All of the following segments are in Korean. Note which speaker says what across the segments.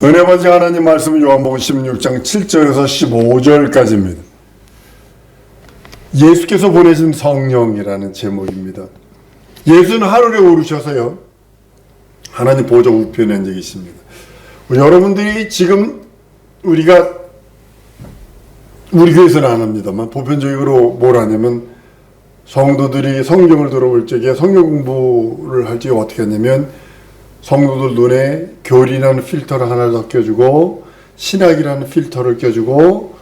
Speaker 1: 은혜 받으신 하나님 말씀은 요한복음 16장 7절에서 15절까지입니다. 예수께서 보내신 성령이라는 제목입니다. 예수는 하늘에 오르셔서요, 하나님 보좌 우편에 앉아 계십니다. 여러분들이 지금 우리 교회에서는 안 합니다만 보편적으로 뭘 하냐면, 성도들이 성경을 들어볼 적에 성경 공부를 할 적에 어떻게 하냐면, 성도들 눈에 교리라는 필터를 하나를 더 껴주고, 신학이라는 필터를 껴주고,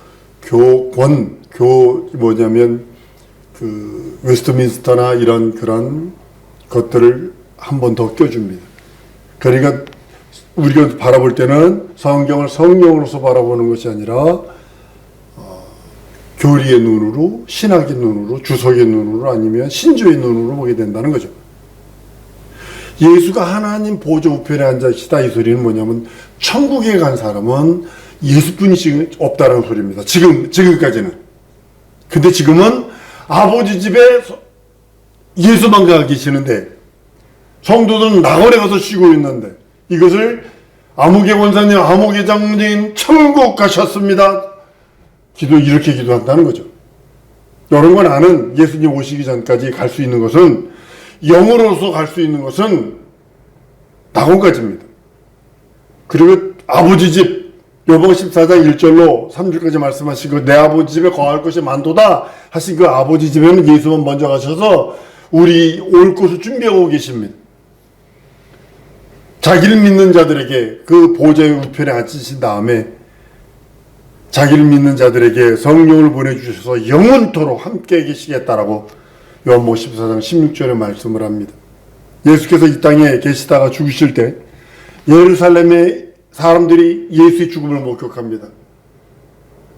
Speaker 1: 웨스트민스터나 이런 그런 것들을 한 번 더 껴줍니다. 그러니까 우리가 바라볼 때는 성경을 성경으로서 바라보는 것이 아니라 교리의 눈으로, 신학의 눈으로, 주석의 눈으로, 아니면 신조의 눈으로 보게 된다는 거죠. 예수가 하나님 보좌 우편에 앉아 계시다, 이 소리는 뭐냐면 천국에 간 사람은 예수뿐이 없다는 소리입니다. 지금까지는. 근데 지금은 아버지 집에 예수만 가 계시는데, 성도들은 낙원에 가서 쉬고 있는데, 이것을 아무개 권사님, 아무개 장로님 천국 가셨습니다, 이렇게 기도한다는 거죠. 여러분 아는, 예수님 오시기 전까지 갈 수 있는 것은, 영으로서 갈 수 있는 것은 낙원까지입니다. 그리고 아버지 집, 요번 14장 1절로 3절까지 말씀하시고, 내 아버지 집에 거할 것이 많도다 하신 그 아버지 집에는 예수만 먼저 가셔서 우리 올 곳을 준비하고 계십니다. 자기를 믿는 자들에게 그 보좌의 우편에 앉으신 다음에 자기를 믿는 자들에게 성령을 보내주셔서 영원토록 함께 계시겠다라고 요한복음 14장 16절에 말씀을 합니다. 예수께서 이 땅에 계시다가 죽으실 때 예루살렘의 사람들이 예수의 죽음을 목격합니다.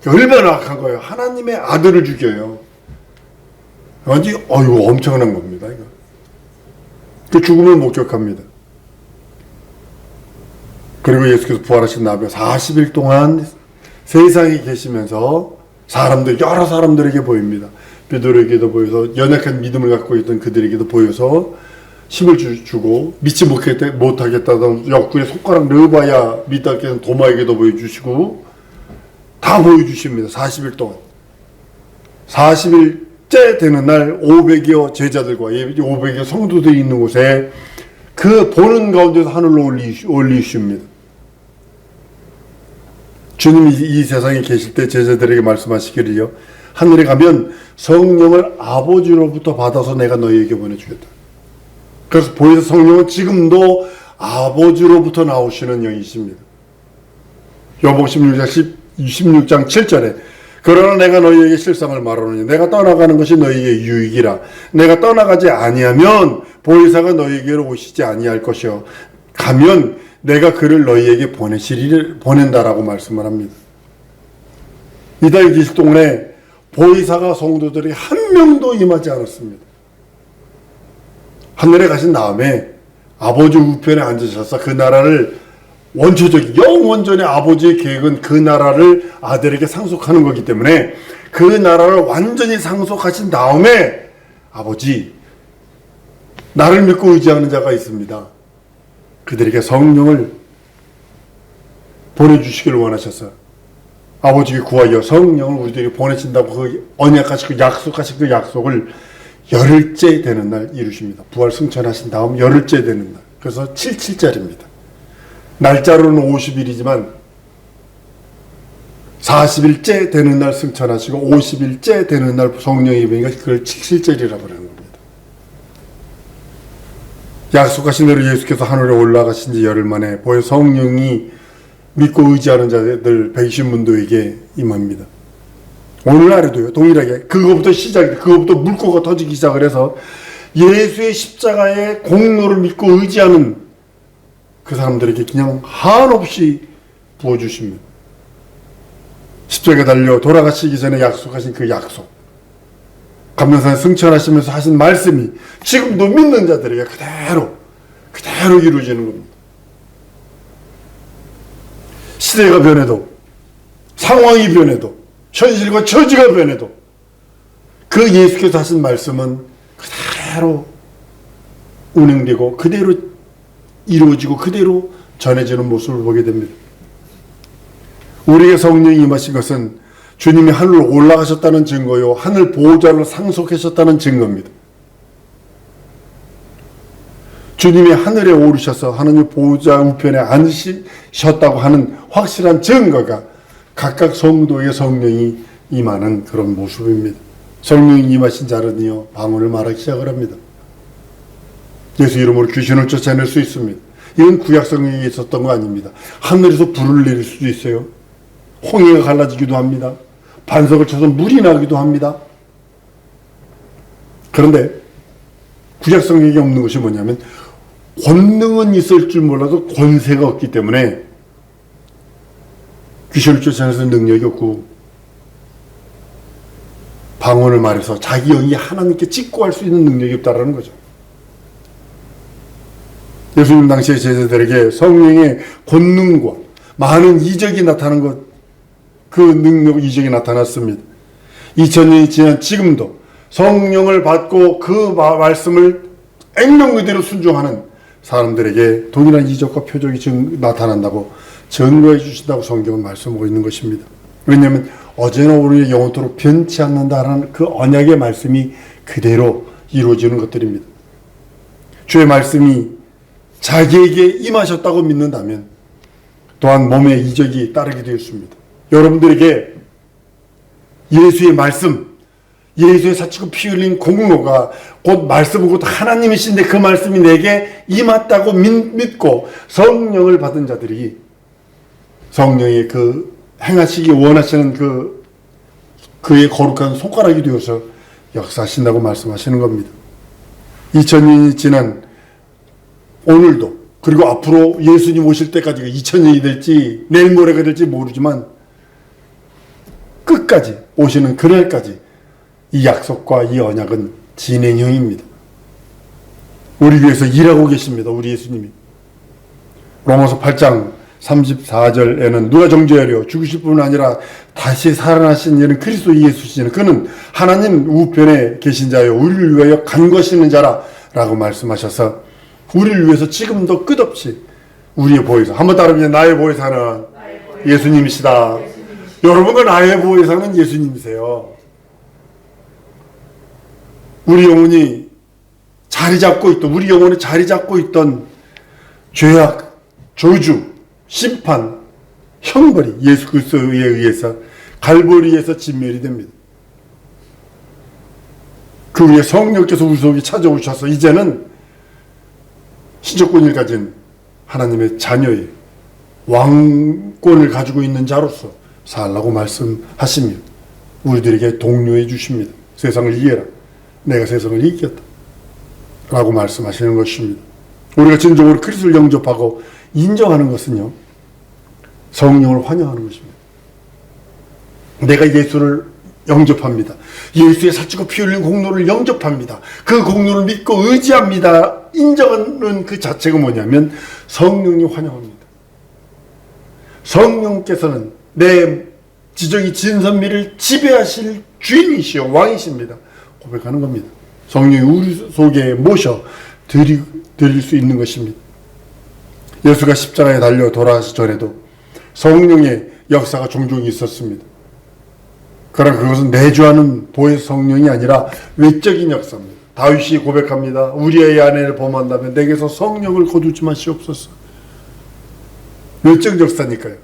Speaker 1: 얼마나 악한 거예요. 하나님의 아들을 죽여요. 완전히 이거 엄청난 겁니다. 이거. 그 죽음을 목격합니다. 그리고 예수께서 부활하신 다음에 40일 동안 세상에 계시면서 여러 사람들에게 보입니다. 베드로에게도 보여서, 연약한 믿음을 갖고 있던 그들에게도 보여서 힘을 주고, 믿지 못하겠다던 옆구리에 손가락 넣어봐야 믿다겠는 도마에게도 보여주시고, 다 보여주십니다. 40일 동안. 40일째 되는 날 500여 제자들과 500여 성도들이 있는 곳에 그 보는 가운데서 하늘로 올리십니다. 주님이 이 세상에 계실 때 제자들에게 말씀하시기를요, 하늘에 가면 성령을 아버지로부터 받아서 내가 너희에게 보내주겠다. 그래서 보혜사 성령은 지금도 아버지로부터 나오시는 영이십니다. 요한복음 16장 7절에 그러나 내가 너희에게 실상을 말하노니 내가 떠나가는 것이 너희에게 유익이라. 내가 떠나가지 아니하면 보혜사가 너희에게로 오시지 아니할 것이요 가면 내가 그를 너희에게 보낸다라고 말씀을 합니다. 이 땅에 계실 동안에 보혜사가 성도들이 한 명도 임하지 않았습니다. 하늘에 가신 다음에 아버지 우편에 앉으셔서 그 나라를 영원전의 아버지의 계획은 그 나라를 아들에게 상속하는 거기 때문에 그 나라를 완전히 상속하신 다음에, 아버지, 나를 믿고 의지하는 자가 있습니다, 그들에게 성령을 보내주시기를 원하셔서 아버지께 구하여 성령을 우리들에게 보내신다고 그 언약하시고 약속하신 그 약속을 열흘째 되는 날 이루십니다. 부활 승천하신 다음 열흘째 되는 날. 그래서 77절입니다. 날짜로는 50일이지만 40일째 되는 날 승천하시고 50일째 되는 날 성령의 임하니까 그걸 77절이라고 하는 겁니다. 약속하신 대로 예수께서 하늘에 올라가신 지 열흘 만에 보혜 성령이 믿고 의지하는 자들 120문도에게 임합니다. 오늘날에도요, 동일하게 그거부터 물꼬가 터지기 시작을 해서 예수의 십자가의 공로를 믿고 의지하는 그 사람들에게 그냥 한없이 부어주십니다. 십자가에 달려 돌아가시기 전에 약속하신 그 약속, 감람산에 승천하시면서 하신 말씀이 지금도 믿는 자들에게 그대로 이루어지는 겁니다. 시대가 변해도, 상황이 변해도, 현실과 처지가 변해도 그 예수께서 하신 말씀은 그대로 운행되고 그대로 이루어지고 그대로 전해지는 모습을 보게 됩니다. 우리에게 성령이 임하신 것은 주님이 하늘로 올라가셨다는 증거요, 하늘 보호자를 상속하셨다는 증거입니다. 주님이 하늘에 오르셔서 하나님 보호자 우편에 앉으셨다고 하는 확실한 증거가 각각 성도의 성령이 임하는 그런 모습입니다. 성령이 임하신 자는요, 방언을 말하기 시작을 합니다. 예수 이름으로 귀신을 쫓아낼 수 있습니다. 이건 구약 성경에 있었던 거 아닙니다. 하늘에서 불을 내릴 수도 있어요. 홍해가 갈라지기도 합니다. 반석을 쳐서 물이 나기도 합니다. 그런데 구약 성경에 없는 것이 뭐냐면 권능은 있을 줄 몰라도 권세가 없기 때문에 귀신을 쫓아내서 능력이 없고 방언을 말해서 자기 영이 하나님께 직구할 수 있는 능력이 없다라는 거죠. 예수님 당시의 제자들에게 성령의 권능과 많은 이적이 나타난 것, 그 능력 이적이 나타났습니다. 2000년이 지난 지금도 성령을 받고 그 말씀을 액면 그대로 순종하는 사람들에게 동일한 이적과 표적이 나타난다고 증거해 주신다고 성경은 말씀하고 있는 것입니다. 왜냐하면 어제나 오늘 영원토록 변치 않는다라는 그 언약의 말씀이 그대로 이루어지는 것들입니다. 주의 말씀이 자기에게 임하셨다고 믿는다면 또한 몸에 이적이 따르게 되었습니다. 여러분들에게 예수의 말씀, 예수의 사치고 피 흘린 공로가 곧 말씀은 곧 하나님이신데 그 말씀이 내게 임했다고 믿고 성령을 받은 자들이 성령의 그 행하시기 원하시는 그의 거룩한 손가락이 되어서 역사하신다고 말씀하시는 겁니다. 2000년이 지난 오늘도 그리고 앞으로 예수님 오실 때까지가 2000년이 될지 내일 모레가 될지 모르지만 끝까지 오시는 그날까지 이 약속과 이 언약은 진행형입니다. 우리 위해서 일하고 계십니다. 우리 예수님이. 로마서 8장 34절에는 누가 정죄하려 죽으실 뿐 아니라 다시 살아나신 이는 그리스도 예수시는 그는 하나님 우편에 계신 자요 우리를 위하여 간과하시는 자라 라고 말씀하셔서 우리를 위해서 지금도 끝없이 우리의 보혜사, 한번 따르면 나의 보혜사는 예수님이시다. 여러분과 나의 보혜사는 예수님이세요. 우리 영혼이 자리 잡고 있던, 우리 영혼이 자리 잡고 있던 죄악, 저주, 심판, 형벌이 예수 그리스도에 의해서 갈보리에서 진멸이 됩니다. 그 위에 성령께서 우리 속에 찾아오셔서 이제는 신적권을 가진 하나님의 자녀의 왕권을 가지고 있는 자로서 살라고 말씀하시며 우리들에게 독려해 주십니다. 세상을 이겨라. 내가 세상을 이겼다. 라고 말씀하시는 것입니다. 우리가 진정으로 그리스도를 영접하고 인정하는 것은요, 성령을 환영하는 것입니다. 내가 예수를 영접합니다. 예수의 사치고 피 흘린 공로를 영접합니다. 그 공로를 믿고 의지합니다. 인정하는 그 자체가 뭐냐면 성령이 환영합니다. 성령께서는 내 지정이 진선미를 지배하실 주인이시여 왕이십니다. 고백하는 겁니다. 성령이 우리 속에 모셔 드릴 수 있는 것입니다. 예수가 십자가에 달려 돌아가시 전에도 성령의 역사가 종종 있었습니다. 그러나 그것은 내주하는 보혜 성령이 아니라 외적인 역사입니다. 다윗이 고백합니다. 우리의 아내를 범한다면 내게서 성령을 거두지 마시옵소서. 외적 역사니까요.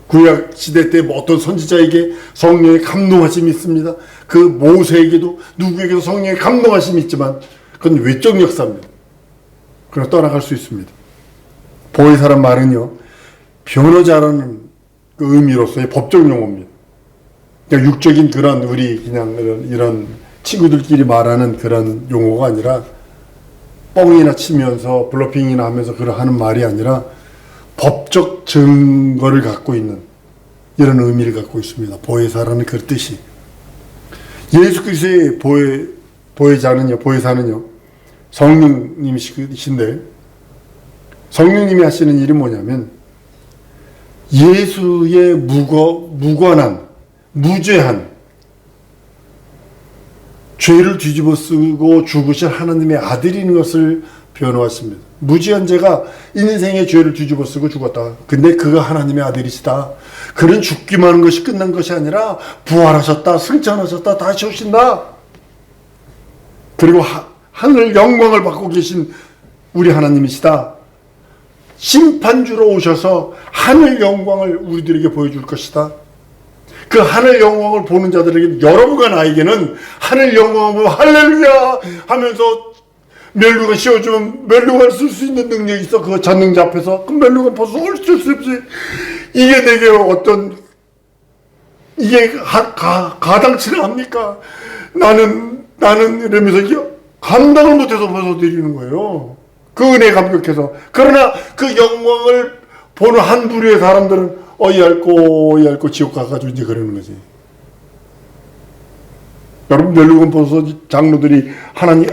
Speaker 1: 구약 시대 때 어떤 선지자에게 성령의 감동하심이 있습니다. 그 모세에게도 누구에게도 성령의 감동하심이 있지만 그건 외적 역사입니다. 그러나 떠나갈 수 있습니다. 보혜사란 말은요, 변호자라는 그 의미로서의 법적 용어입니다. 그러니까 육적인 그런 우리 그냥 이런 친구들끼리 말하는 그런 용어가 아니라 뻥이나 치면서 블러핑이나 하면서 하는 말이 아니라 법적 증거를 갖고 있는 이런 의미를 갖고 있습니다. 보혜사라는 그 뜻이. 예수 그리스도의 보혜사는요 성령님이신데 성령님이 하시는 일이 뭐냐면 예수의 무관한 무죄한 죄를 뒤집어 쓰고 죽으실 하나님의 아들인 것을 변호하십니다. 무지한 죄가 인생의 죄를 뒤집어 쓰고 죽었다. 근데 그가 하나님의 아들이시다. 그는 죽기만 하는 것이 끝난 것이 아니라 부활하셨다. 승천하셨다. 다시 오신다. 그리고 하늘 영광을 받고 계신 우리 하나님이시다. 심판주로 오셔서 하늘 영광을 우리들에게 보여줄 것이다. 그 하늘 영광을 보는 자들에게, 여러분과 나에게는 하늘 영광을 보고 할렐루야 하면서 멸류관 씌워주면 멸류관을 쓸 수 있는 능력이 있어. 그 전능자 앞에서 그 멸류관 벗어 어쩔 수 없이 이게 내게 어떤 이게 가당치나 합니까? 나는 이러면서 감당을 못해서 벗어드리는 거예요. 그 은혜에 감격해서. 그러나 그 영광을 보는 한 부류의 사람들은 어이없고 지옥 가가지고 이제 그러는 거지. 여러분, 멸류관 벗어 장로들이 하나님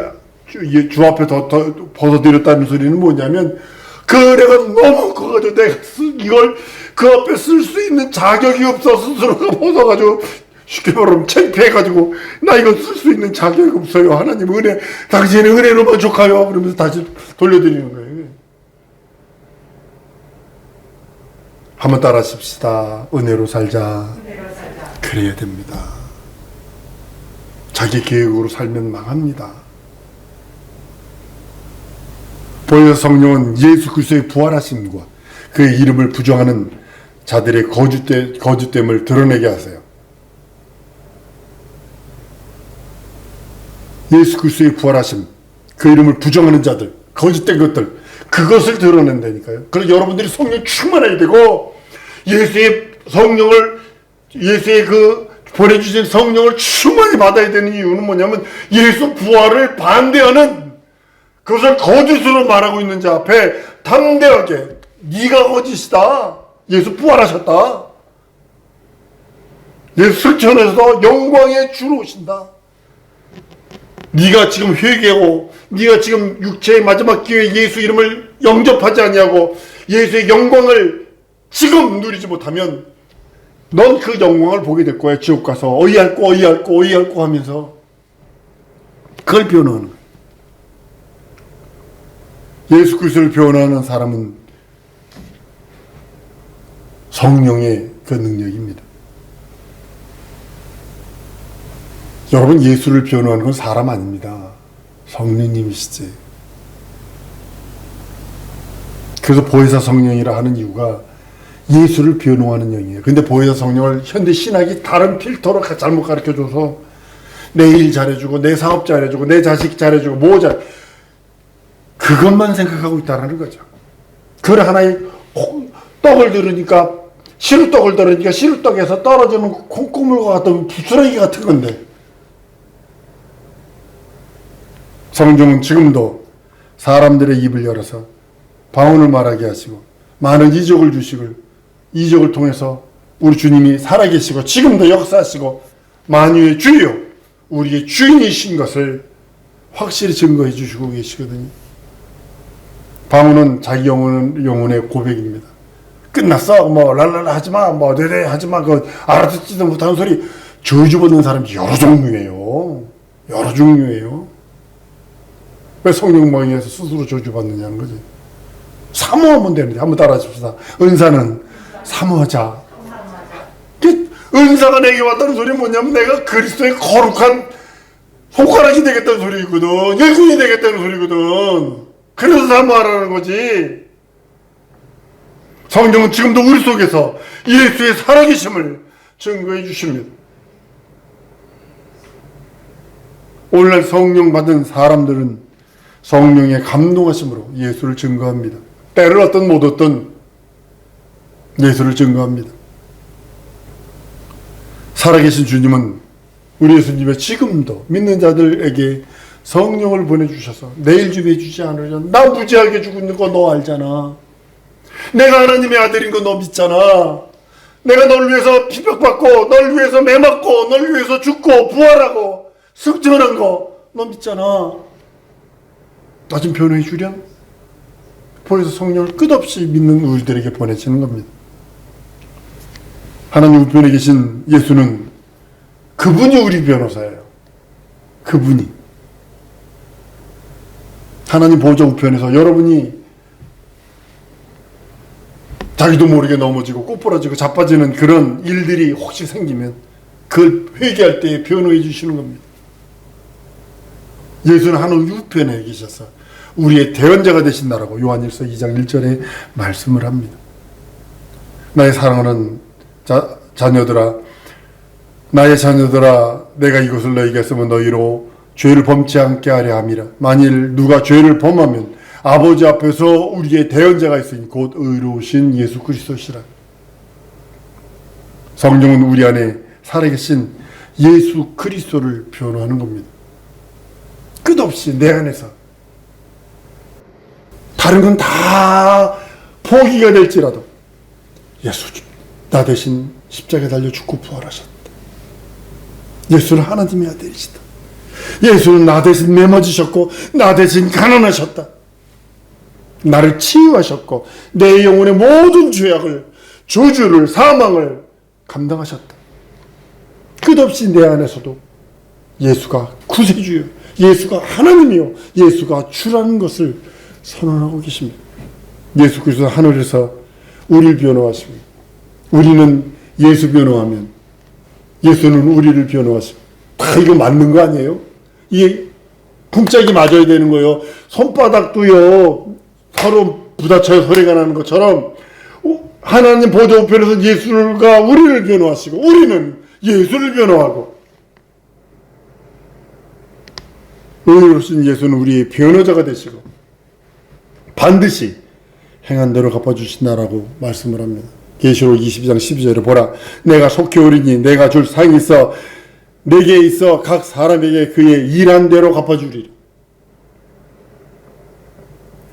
Speaker 1: 주 앞에 더 벗어드렸다는 소리는 뭐냐면, 그 은혜가 너무 커가지고 내가 이걸 그 앞에 쓸 수 있는 자격이 없어. 스스로가 벗어가지고 쉽게 말하면 창피해가지고 나 이거 쓸 수 있는 자격이 없어요. 하나님 은혜, 당신의 은혜로 만족하여. 그러면서 다시 돌려드리는 거예요. 한번 따라 하십시다. 은혜로 살자. 그래야 됩니다. 자기 계획으로 살면 망합니다. 보혜사 성령은 예수 그리스도의 부활하심과 그의 이름을 부정하는 자들의 거짓됨을 드러내게 하세요. 예수 그리스도의 부활하심, 그 이름을 부정하는 자들, 거짓된 것들, 그것을 드러낸다니까요. 그래서 여러분들이 성령 충만해야 되고, 예수의 그 보내주신 성령을 충만히 받아야 되는 이유는 뭐냐면, 예수 부활을 반대하는, 그것을 거짓으로 말하고 있는 자 앞에 담대하게, 네가 거짓이다. 예수 부활하셨다. 예수 승천해서 영광의 주로 오신다. 네가 지금 회개하고, 네가 지금 육체의 마지막 기회에 예수 이름을 영접하지 아니하고 예수의 영광을 지금 누리지 못하면 넌 그 영광을 보게 될 거야. 지옥 가서 어이없고 하면서 그걸 변호하는 거야. 예수 그리스도를 변호하는 사람은 성령의 그 능력입니다. 여러분, 예수를 변호하는 건 사람 아닙니다. 성령님이시지. 그래서 보혜사 성령이라 하는 이유가 예수를 변호하는 영이에요. 근데 보혜사 성령을 현대 신학이 다른 필터로 잘못 가르쳐줘서 내 일 잘해주고, 내 사업 잘해주고, 내 자식 잘해주고, 그것만 생각하고 있다는 거죠. 그걸 하나의 떡을 들으니까, 시루떡에서 떨어지는 콩고물과 같은 부스러기 같은 건데, 성령은 지금도 사람들의 입을 열어서 방언을 말하게 하시고 많은 이적을 주시고, 이적을 통해서 우리 주님이 살아계시고 지금도 역사하시고 만유의 주요 우리의 주인이신 것을 확실히 증거해 주시고 계시거든요. 방언은 자기 영혼의 고백입니다. 끝났어? 랄랄라 하지마, 네네 하지마, 알아듣지도 못하는 소리. 저주받는 사람이 여러 종류예요. 왜 성령망에서 스스로 저주받느냐는 거지. 사모하면 됩니다. 한번 따라 하십시다. 은사는 사모하자. 은사가 내게 왔다는 소리는 뭐냐면 내가 그리스도의 거룩한 손가락이 되겠다는 소리거든. 예수님이 되겠다는 소리거든. 그래서 사모하라는 거지. 성령은 지금도 우리 속에서 예수의 살아계심을 증거해 주십니다. 오늘날 성령 받은 사람들은 성령의 감동하심으로 예수를 증거합니다. 때를 얻든 못 얻든 예수를 증거합니다. 살아계신 주님은 우리 예수님의 지금도 믿는 자들에게 성령을 보내주셔서 내일 준비해 주지 않으려. 나 무지하게 죽는 거 너 알잖아. 내가 하나님의 아들인 거 너 믿잖아. 내가 널 위해서 피격받고 널 위해서 매맞고 널 위해서 죽고 부활하고 승천한 거 너 믿잖아. 나 좀 변호해 주렴. 보혜사 성령을 끝없이 믿는 우리들에게 보내시는 겁니다. 하나님 우편에 계신 예수는 그분이 우리 변호사예요. 그분이 하나님 보좌 우편에서 여러분이 자기도 모르게 넘어지고 꼬부라지고 자빠지는 그런 일들이 혹시 생기면 그걸 회개할 때 변호해 주시는 겁니다. 예수는 하늘 우편에 계셔서 우리의 대언자가 되신다라고 요한일서 2장 1절에 말씀을 합니다. 나의 사랑하는 자녀들아, 나의 자녀들아, 내가 이것을 너희에게 쓰면 너희로 죄를 범치 않게 하려 함이라. 만일 누가 죄를 범하면 아버지 앞에서 우리의 대언자가 있으니 곧 의로우신 예수 그리스도시라. 성령은 우리 안에 살아계신 예수 그리스도를 변호하는 겁니다. 끝없이 내 안에서 다른 건 다 포기가 될지라도 예수 나 대신 십자가에 달려 죽고 부활하셨다. 예수는 하나님의 아들이시다. 예수는 나 대신 메머지셨고 나 대신 가난하셨다. 나를 치유하셨고 내 영혼의 모든 죄악을, 저주를, 사망을 감당하셨다. 끝없이 내 안에서도 예수가 구세주요, 예수가 하나님이요, 예수가 주라는 것을 선언하고 계십니다. 예수 그리스도 하늘에서 우리를 변호하시고 우리는 예수 변호하면 예수는 우리를 변호하시고, 다 이거 맞는 거 아니에요? 이게 쿵짝이 맞아야 되는 거예요. 손바닥도요 서로 부딪혀야 소리가 나는 것처럼 하나님 보좌 우편에서 예수가 우리를 변호하시고 우리는 예수를 변호하고, 의로우신 예수는 우리의 변호자가 되시고 반드시 행한 대로 갚아주신다라고 말씀을 합니다. 계시록 22장 12절에 보라, 내가 속히 오리니 내가 줄 상이 있어 내게 있어 각 사람에게 그의 일한 대로 갚아주리라.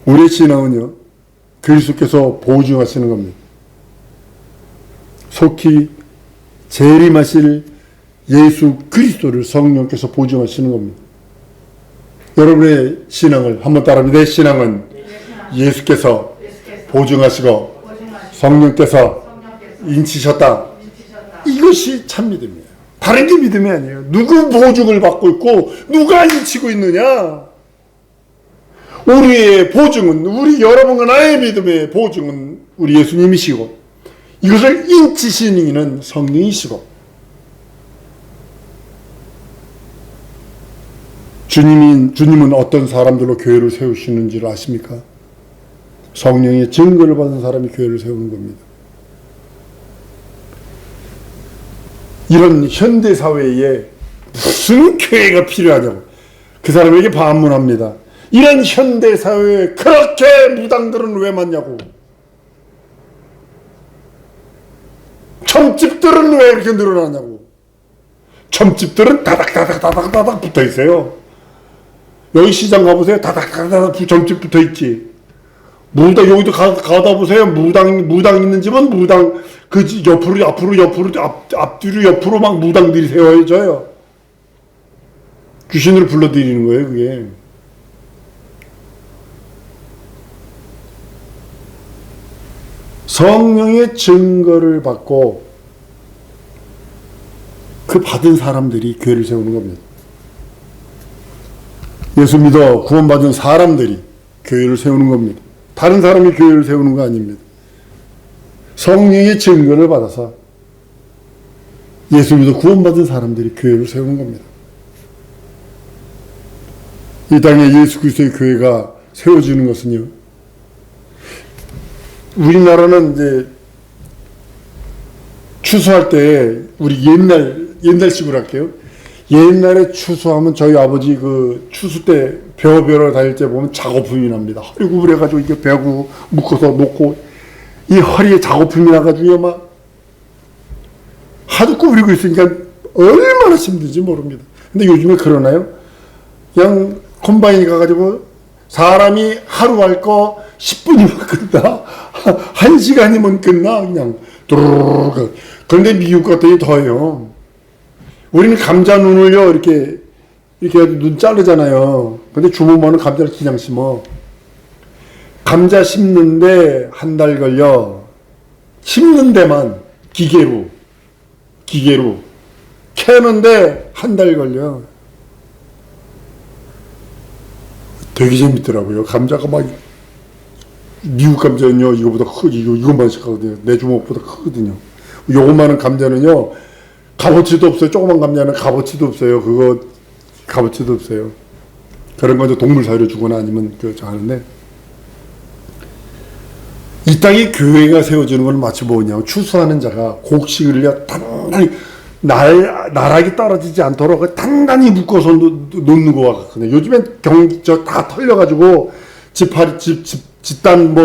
Speaker 1: 우리의 신앙은요 그리스도께서 보증하시는 겁니다. 속히 재림하실 예수 그리스도를 성령께서 보증하시는 겁니다. 여러분의 신앙을 한번 따라합니다. 내 신앙은 예수께서 보증하시고 성령께서 인치셨다. 이것이 참 믿음이에요. 다른 게 믿음이 아니에요. 누구 보증을 받고 있고 누가 인치고 있느냐. 우리의 보증은, 우리 여러분과 나의 믿음의 보증은 우리 예수님이시고 이것을 인치시는 이는 성령이시고, 주님은 어떤 사람들로 교회를 세우시는지를 아십니까? 성령의 증거를 받은 사람이 교회를 세우는 겁니다. 이런 현대사회에 무슨 교회가 필요하냐고 그 사람에게 반문합니다. 이런 현대사회에 그렇게 무당들은 왜 많냐고, 점집들은 왜 이렇게 늘어나냐고. 점집들은 다닥다닥 붙어 있어요. 여기 시장 가보세요. 다닥다닥 점집 붙어 있지. 무당, 여기도 가다 보세요. 무당 있는 집은 무당, 그 옆으로, 앞뒤로 옆으로 막 무당들이 세워져요. 귀신을 불러들이는 거예요, 그게. 성령의 증거를 받고 그 받은 사람들이 교회를 세우는 겁니다. 예수 믿어 구원받은 사람들이 교회를 세우는 겁니다. 다른 사람이 교회를 세우는 거 아닙니다. 성령의 증거를 받아서 예수 믿어 구원받은 사람들이 교회를 세우는 겁니다. 이 땅에 예수 그리스도의 교회가 세워지는 것은요, 우리나라는 이제 추수할 때 우리 옛날식으로 할게요. 옛날에 추수하면 저희 아버지 그 추수 때 벼 다닐 때 보면 작업품이 납니다. 허리 구부려가지고 이게 벼구 묶어서 놓고 이 허리에 작업품이 나가지고 막 하도 구부리고 있으니까 얼마나 힘든지 모릅니다. 근데 요즘에 그러나요? 그냥 콤바인이 가가지고 사람이 하루 할 거 10분이면 끝나? 1시간이면 끝나? 그냥 두루루루. 그런데 미국 같더니 더해요. 우리는 감자 눈을요 이렇게 눈 자르잖아요. 근데 주부모는 감자를 그냥 심어. 감자 심는데 한 달 걸려. 심는 데만 기계로 캐는데 한 달 걸려. 되게 재밌더라고요. 감자가 막 미국 감자는요, 이거보다 이것만 하거든요. 내 주먹보다 크거든요. 요것만한 감자는요, 값어치도 없어요. 조그만 감자는 값어치도 없어요. 그거, 값어치도 없어요. 그런 건 동물 사료를 주거나 아니면 저 하는데, 이 땅에 교회가 세워지는 건 마치 뭐냐면, 추수하는 자가 곡식을 단단히, 나락이 떨어지지 않도록 단단히 묶어서 놓는 것 같거든요. 요즘엔 다 털려가지고, 집단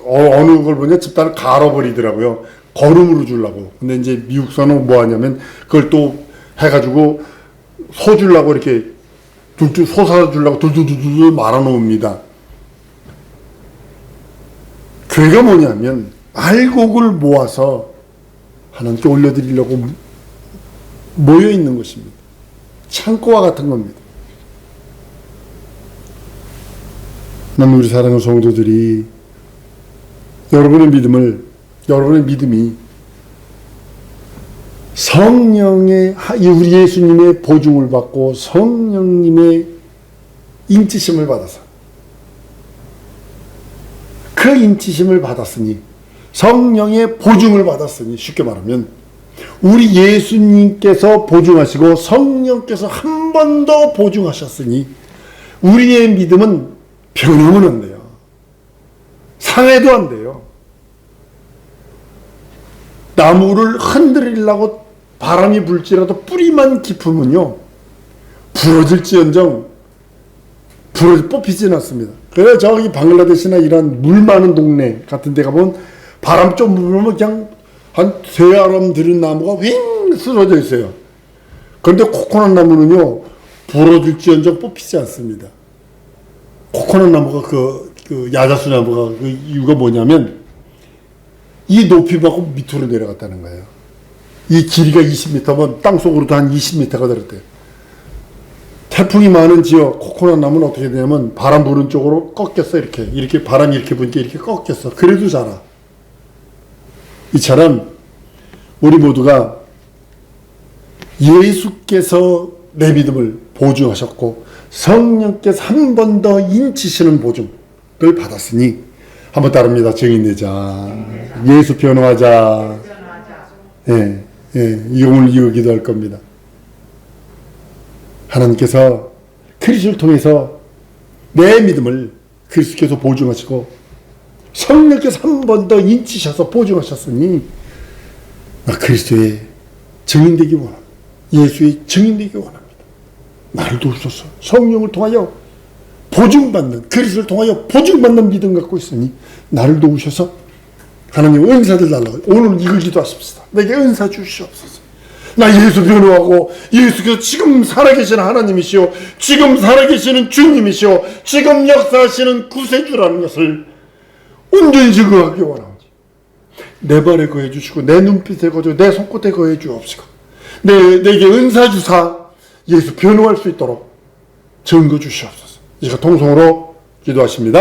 Speaker 1: 어느 걸 보냐, 집단을 갈아버리더라고요. 거름으로 주려고. 근데 이제 미국서는 뭐 하냐면, 그걸 또 해가지고, 소 주려고 이렇게, 소 주려고 둘둘둘둘 말아놓습니다. 교회가 뭐냐면, 알곡을 모아서 하나님께 올려드리려고 모여 있는 것입니다. 창고와 같은 겁니다. 난 우리 사랑하는 성도들이 여러분의 믿음이 성령의, 우리 예수님의 보증을 받고 성령님의 인치심을 받아서 그 인치심을 받았으니, 성령의 보증을 받았으니, 쉽게 말하면 우리 예수님께서 보증하시고 성령께서 한 번 더 보증하셨으니 우리의 믿음은 변하면 안 돼요. 상해도 안 돼요. 나무를 흔들리려고 바람이 불지라도 뿌리만 깊으면요, 부러질지언정 뽑히진 않습니다. 그래서 저기 방글라데시나 이런 물 많은 동네 같은 데 가보면 바람 좀 불면 그냥 한 세 아람 들은 나무가 윙 쓰러져 있어요. 그런데 코코넛 나무는요, 부러질지언정 뽑히지 않습니다. 코코넛 나무가 그 야자수 나무가 그 이유가 뭐냐면, 이 높이 받고 밑으로 내려갔다는 거예요. 이 길이가 20m면 땅속으로도 한 20m가 들었대요. 태풍이 많은 지역 코코넛 나무는 어떻게 되냐면 바람 부는 쪽으로 꺾였어. 이렇게 바람이 이렇게 부니까 이렇게 꺾였어. 그래도 자라. 이처럼 우리 모두가 예수께서 내 믿음을 보증하셨고 성령께서 한 번 더 인치시는 보증을 받았으니 한번 따릅니다. 증인되자. 예수 변호하자. 예, 오늘 이거 기도할 겁니다. 하나님께서 그리스도를 통해서 내 믿음을 그리스도께서 보증하시고 성령께서 한 번 더 인치셔서 보증하셨으니 나 그리스도의 증인되기 원합니다. 예수의 증인되기 원합니다. 나를 도우소서. 성령을 통하여 보증받는, 그리스도를 통하여 보증받는 믿음 갖고 있으니 나를 도우셔서 하나님 은사들 달라고. 오늘 이걸 기도하십시다. 내게 은사 주시옵소서. 나 예수 변호하고 예수께서 지금 살아계신 하나님이시오, 지금 살아계시는 주님이시오, 지금 역사하시는 구세주라는 것을 온전히 증거하기 원합니다. 내 발에 거해 주시고 내 눈빛에 거해 주시고 내 손끝에 거해 주옵시고 내게 은사 주사 예수 변호할 수 있도록 증거 주시옵소서. 이제 통성으로 기도하십니다.